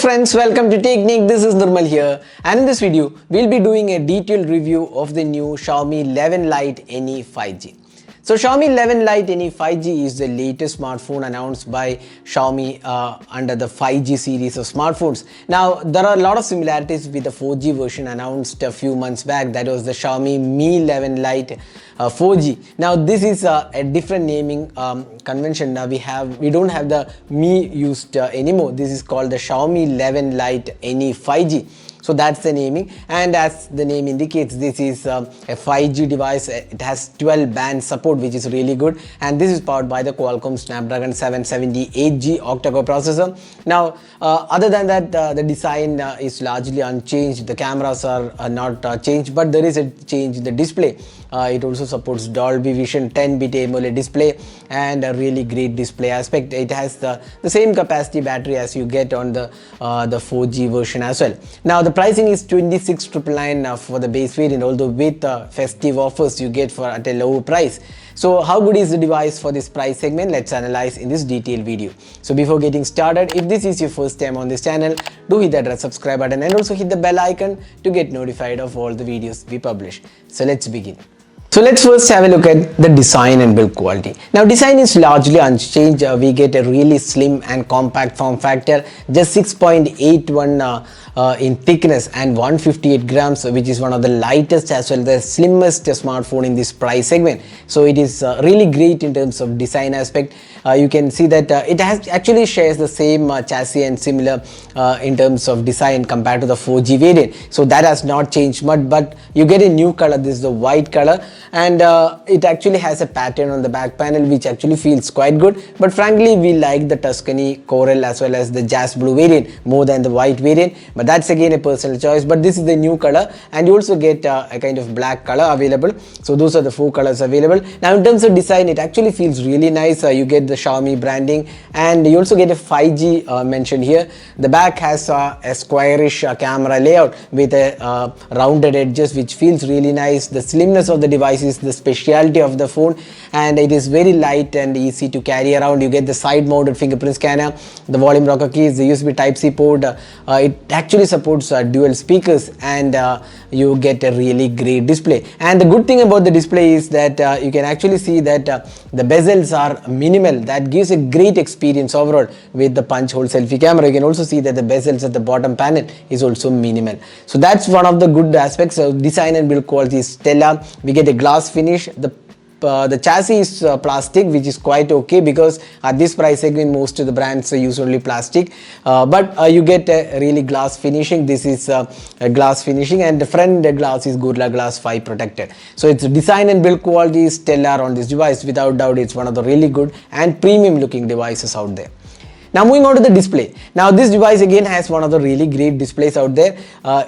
friends, welcome to Technique. This is Nirmal here, and in this video we'll be doing a detailed review of the new Xiaomi 11 Lite NE 5G. So Xiaomi 11 Lite NE 5G is the latest smartphone announced by Xiaomi under the 5G series of smartphones. Now there are a lot of similarities with the 4G version announced a few months back. That was the Xiaomi Mi 11 Lite 4G. Now this is a different naming convention. Now we don't have the Mi used anymore. This is called the Xiaomi 11 Lite NE 5G. So that's the naming, and as the name indicates, this is a 5G device. It has 12 band support, which is really good, and this is powered by the Qualcomm Snapdragon 778G octa-core processor. Now other than that, the design is largely unchanged. The cameras are not changed, but there is a change in the display. It also supports Dolby Vision 10-bit AMOLED display and a really great display aspect. It has the same capacity battery as you get on the 4G version as well. Now the pricing is 26,999 for the base variant, although with festive offers you get at a lower price. So how good is the device for this price segment? Let's analyze in this detailed video. So before getting started, if this is your first time on this channel, do hit that red subscribe button and also hit the bell icon to get notified of all the videos we publish. So let's begin. So let's first have a look at the design and build quality. Now design is largely unchanged. We get a really slim and compact form factor, just 6.81 in thickness and 158 grams, which is one of the lightest as well the slimmest smartphone in this price segment. So it is really great in terms of design aspect. You can see that it actually shares the same chassis and similar in terms of design compared to the 4G variant. So that has not changed much, but you get a new color. This is the white color, and it actually has a pattern on the back panel which actually feels quite good. But frankly, we like the Tuscany Coral as well as the Jazz Blue variant more than the white variant, but that's again a personal choice. But this is the new color, and you also get a kind of black color available. So those are the four colors available. Now in terms of design, it actually feels really nice. You get the Xiaomi branding, and you also get a 5G mentioned here. The back has a squarish camera layout with a rounded edges, which feels really nice. The slimness of the device is the specialty of the phone, and it is very light and easy to carry around. You get the side mounted fingerprint scanner, the volume rocker keys, the USB Type-C port. It actually supports dual speakers, and you get a really great display. And the good thing about the display is that you can actually see that the bezels are minimal. That gives a great experience overall with the punch hole selfie camera. You can also see that the bezels at the bottom panel is also minimal. So that's one of the good aspects. So design and build quality is stellar. We get a glass finish. The chassis is plastic, which is quite okay because at this price segment most of the brands use only plastic, but you get a really glass finishing. This is a glass finishing, and the front glass is Gorilla Glass 5 protected. So its design and build quality is stellar on this device. Without doubt, it's one of the really good and premium looking devices out there. Now moving on to the display. Now this device again has one of the really great displays out there.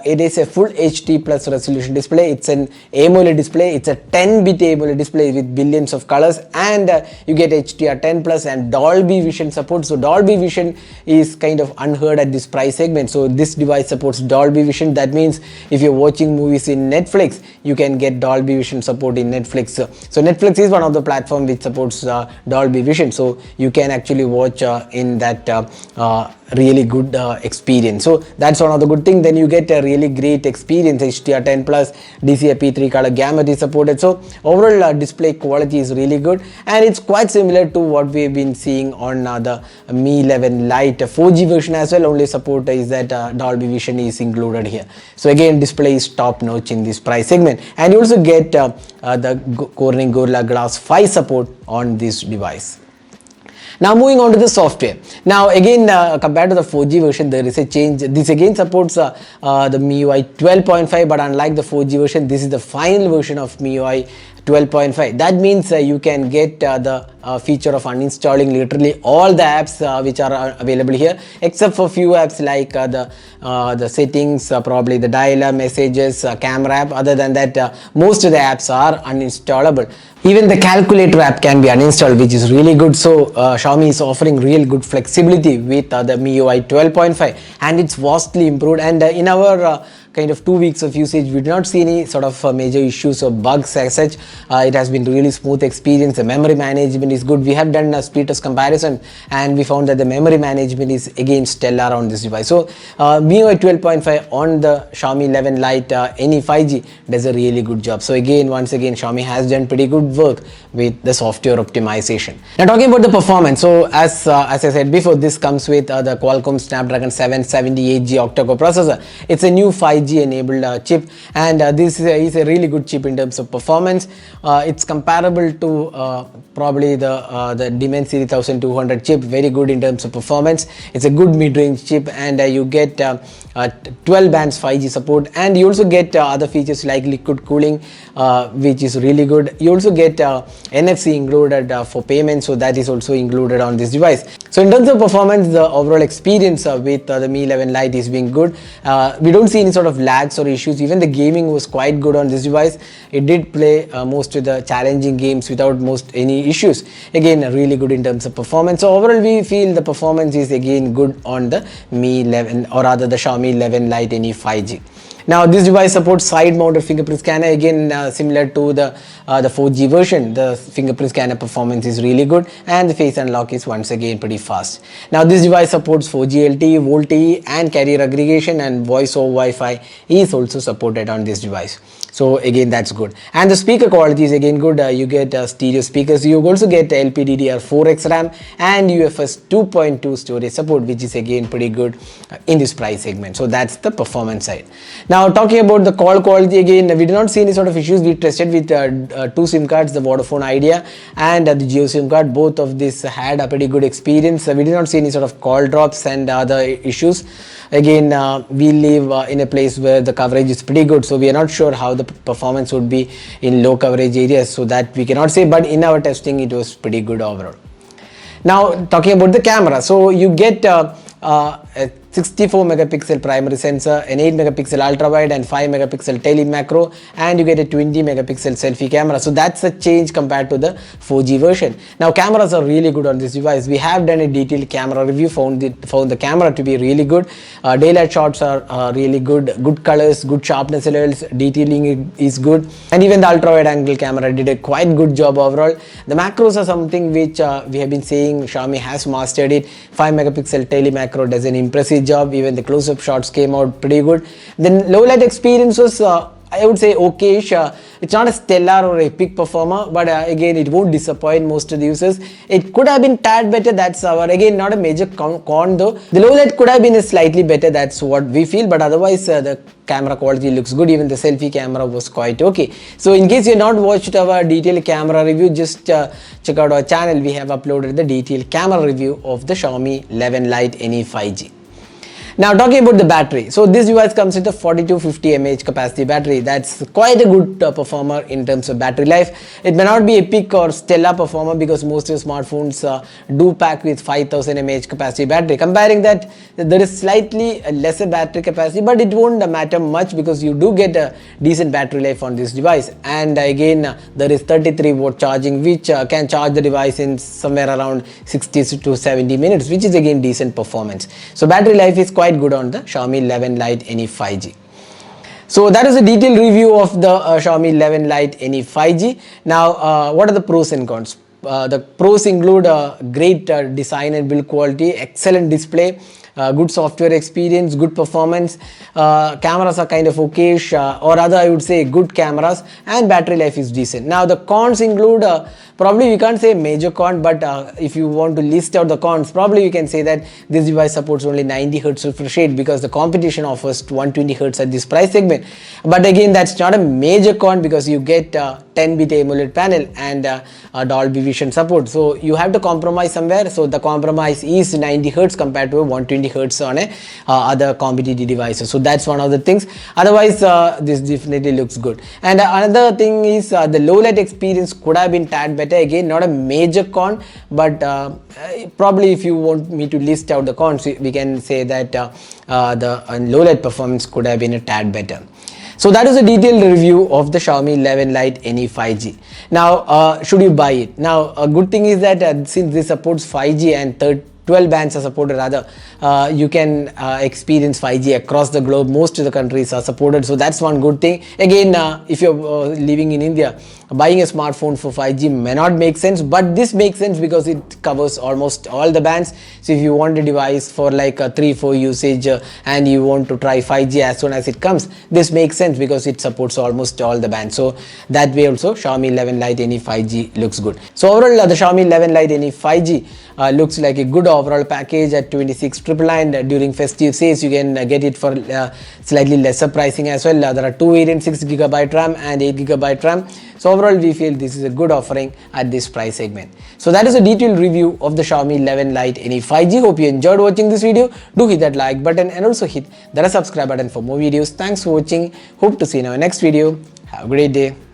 It is a full HD plus resolution display. It's an AMOLED display. It's a 10-bit AMOLED display with billions of colors, and you get HDR10 plus and Dolby Vision support. So Dolby Vision is kind of unheard at this price segment. So this device supports Dolby Vision. That means if you're watching movies in Netflix, you can get Dolby Vision support in Netflix. So Netflix is one of the platforms which supports Dolby Vision. So you can actually watch in that really good experience. So that's one of the good things. Then you get a really great experience. HDR10 plus, DCI-P3 color gamut is supported. So overall display quality is really good, and it's quite similar to what we've been seeing on the Mi 11 Lite 4G version as well. Only support is that Dolby Vision is included here. So again, display is top notch in this price segment, and you also get the Corning Gorilla Glass 5 support on this device. Now moving on to the software. Now again, compared to the 4G version, there is a change. This again supports the MIUI 12.5, but unlike the 4G version, this is the final version of MIUI 12.5. That means you can get the feature of uninstalling literally all the apps which are available here, except for few apps like the settings, probably the dialer, messages, camera app. Other than that, most of the apps are uninstallable. Even the calculator app can be uninstalled, which is really good. So Xiaomi is offering real good flexibility with the MIUI 12.5, and it's vastly improved. And in our kind of 2 weeks of usage, we did not see any sort of major issues or bugs as such. It has been really smooth experience. The memory management is good. We have done a speed test comparison and we found that the memory management is again stellar on this device. So MIUI 12.5 on the Xiaomi 11 Lite NE 5G does a really good job. So again, once again, Xiaomi has done pretty good work with the software optimization. Now talking about the performance, so as I said before, this comes with the Qualcomm Snapdragon 778G octa-core processor. It's a new 5G enabled chip, and this is a really good chip in terms of performance. It's comparable to probably the Dimensity 1200 chip, very good in terms of performance. It's a good mid-range chip, and you get 12 bands 5G support, and you also get other features like liquid cooling, which is really good. You also get NFC included for payment, so that is also included on this device. So in terms of performance, the overall experience with the Mi 11 Lite is being good. We don't see any sort of lags or issues. Even the gaming was quite good on this device. It did play most of the challenging games without any issues. Again, really good in terms of performance. So overall, we feel the performance is again good on the Mi 11, or rather the Xiaomi 11 Lite NE 5G. Now this device supports side-mounted fingerprint scanner, again similar to the 4G version. The fingerprint scanner performance is really good, and the face unlock is once again pretty fast. Now this device supports 4G LTE, VoLTE and carrier aggregation, and voice over Wi-Fi is also supported on this device. So again, that's good. And the speaker quality is again good. You get stereo speakers. You also get LPDDR4X RAM and UFS 2.2 storage support, which is again pretty good in this price segment. So that's the performance side. Now talking about the call quality, again we did not see any sort of issues. We tested with two SIM cards, the Vodafone Idea and the Jio SIM card. Both of these had a pretty good experience. We did not see any sort of call drops and other issues. Again, we live in a place where the coverage is pretty good, so we are not sure how the performance would be in low coverage areas, so that we cannot say, but in our testing it was pretty good overall. Now talking about the camera, so you get a 64 megapixel primary sensor, an 8 megapixel ultra wide and 5 megapixel tele macro, and you get a 20 megapixel selfie camera. So that's a change compared to the 4G version. Now cameras are really good on this device. We have done a detailed camera review, found the camera to be really good. Daylight shots are really good colors, good sharpness levels, detailing is good, and even the ultra wide angle camera did a quite good job overall. The macros are something which we have been saying Xiaomi has mastered it. 5 megapixel tele macro does an impressive job. Even the close-up shots came out pretty good. Then low light experience was I would say okay-ish. It's not a stellar or epic performer, but again it won't disappoint most of the users. It could have been tad better, that's our again not a major con though. The low light could have been slightly better, that's what we feel, but otherwise the camera quality looks good. Even the selfie camera was quite okay. So in case you have not watched our detailed camera review, just check out our channel. We have uploaded the detailed camera review of the Xiaomi 11 Lite NE 5G. Now talking about the battery, so this device comes with a 4250 mAh capacity battery. That's quite a good performer in terms of battery life. It may not be a peak or stellar performer because most of your smartphones do pack with 5000 mAh capacity battery. Comparing that, there is slightly lesser battery capacity, but it won't matter much because you do get a decent battery life on this device. And again, there is 33 watt charging, which can charge the device in somewhere around 60 to 70 minutes, which is again decent performance. So battery life is quite good on the Xiaomi 11 Lite NE 5G. So that is a detailed review of the Xiaomi 11 Lite NE 5G. Now what are the pros and cons? The pros include great design and build quality, excellent display, good software experience, good performance, cameras are kind of okayish, or rather I would say good cameras, and battery life is decent. Now the cons include probably we can't say major con, but if you want to list out the cons, probably you can say that this device supports only 90 Hz refresh rate because the competition offers 120 Hz at this price segment. But again, that's not a major con because you get 10-bit AMOLED panel and Dolby Vision support. So you have to compromise somewhere. So the compromise is 90 Hz compared to 120 Hz on a other competitive devices. So that's one of the things. Otherwise, this definitely looks good. And another thing is the low light experience could have been tad better. Again, not a major con, but probably if you want me to list out the cons, we can say that the low light performance could have been a tad better. So that is a detailed review of the Xiaomi 11 Lite NE 5G. Now, should you buy it? Now, a good thing is that since this supports 5G and 12 bands are supported rather. You can experience 5G across the globe. Most of the countries are supported, so that's one good thing. Again, if you're living in India, buying a smartphone for 5G may not make sense, but this makes sense because it covers almost all the bands. So if you want a device for like a 3-4 usage and you want to try 5G as soon as it comes, this makes sense because it supports almost all the bands. So that way also Xiaomi 11 Lite NE 5G looks good. So overall the Xiaomi 11 Lite NE 5G looks like a good overall package at 26,999. During festive sales you can get it for slightly lesser pricing as well. There are two variants, 6GB RAM and 8GB RAM. So overall we feel this is a good offering at this price segment. So that is a detailed review of the Xiaomi 11 Lite NE 5G. Hope you enjoyed watching this video. Do hit that like button and also hit the subscribe button for more videos. Thanks for watching. Hope to see you in our next video. Have a great day.